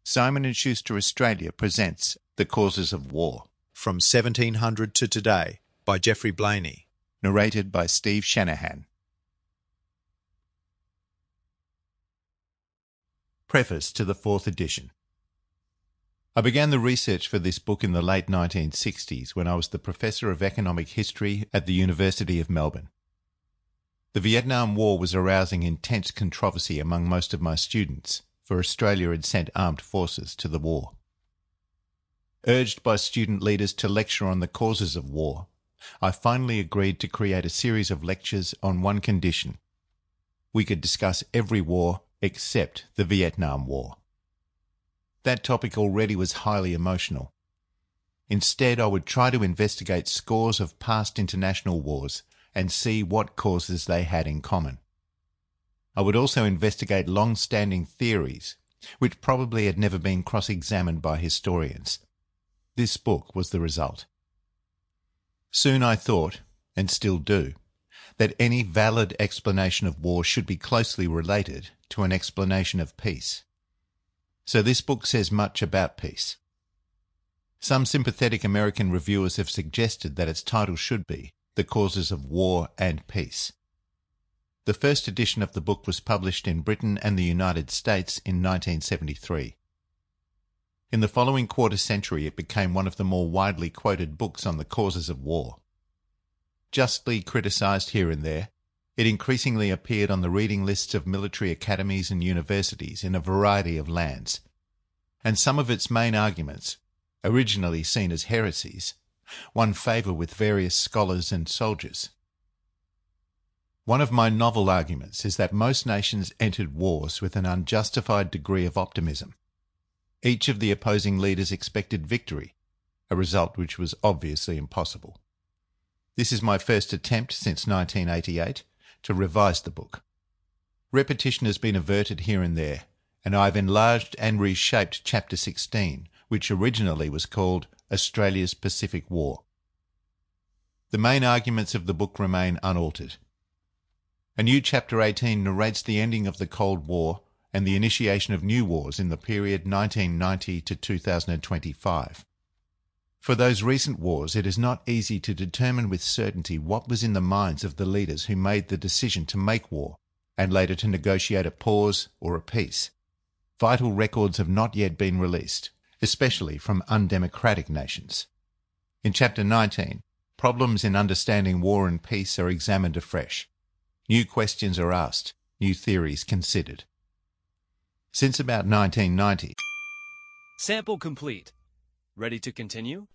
Simon & Schuster Australia presents The Causes of War, From 1700 to Today by Geoffrey Blainey. narrated by Steve Shanahan. Preface to the 4th edition. I began the research for this book in the late 1960s when I was the Professor of Economic History at the University of Melbourne. The Vietnam War was arousing intense controversy among most of my students, for Australia had sent armed forces to the war. Urged by student leaders to lecture on the causes of war, I finally agreed to create a series of lectures on one condition: we could discuss every war except the Vietnam War. That topic already was highly emotional. Instead, I would try to investigate scores of past international wars and see what causes they had in common. I would also investigate long-standing theories, which probably had never been cross-examined by historians. This book was the result. Soon I thought, and still do, that any valid explanation of war should be closely related to an explanation of peace. So this book says much about peace. Some sympathetic American reviewers have suggested that its title should be The Causes of War and Peace. The first edition of the book was published in Britain and the United States in 1973. In the following quarter century, it became one of the more widely quoted books on the causes of war. Justly criticised here and there, it increasingly appeared on the reading lists of military academies and universities in a variety of lands, and some of its main arguments, originally seen as heresies, won favour with various scholars and soldiers. One of my novel arguments is that most nations entered wars with an unjustified degree of optimism. Each of the opposing leaders expected victory, a result which was obviously impossible. This is my first attempt since 1988 to revise the book. Repetition has been averted here and there, and I have enlarged and reshaped Chapter 16, which originally was called Australia's Pacific War. The main arguments of the book remain unaltered. A new Chapter 18 narrates the ending of the Cold War and the initiation of new wars in the period 1990 to 2025. For those recent wars, it is not easy to determine with certainty what was in the minds of the leaders who made the decision to make war and later to negotiate a pause or a peace. Vital records have not yet been released, especially from undemocratic nations. In Chapter 19, problems in understanding war and peace are examined afresh. New questions are asked, new theories considered. Since about 1990, Sample complete. Ready to continue?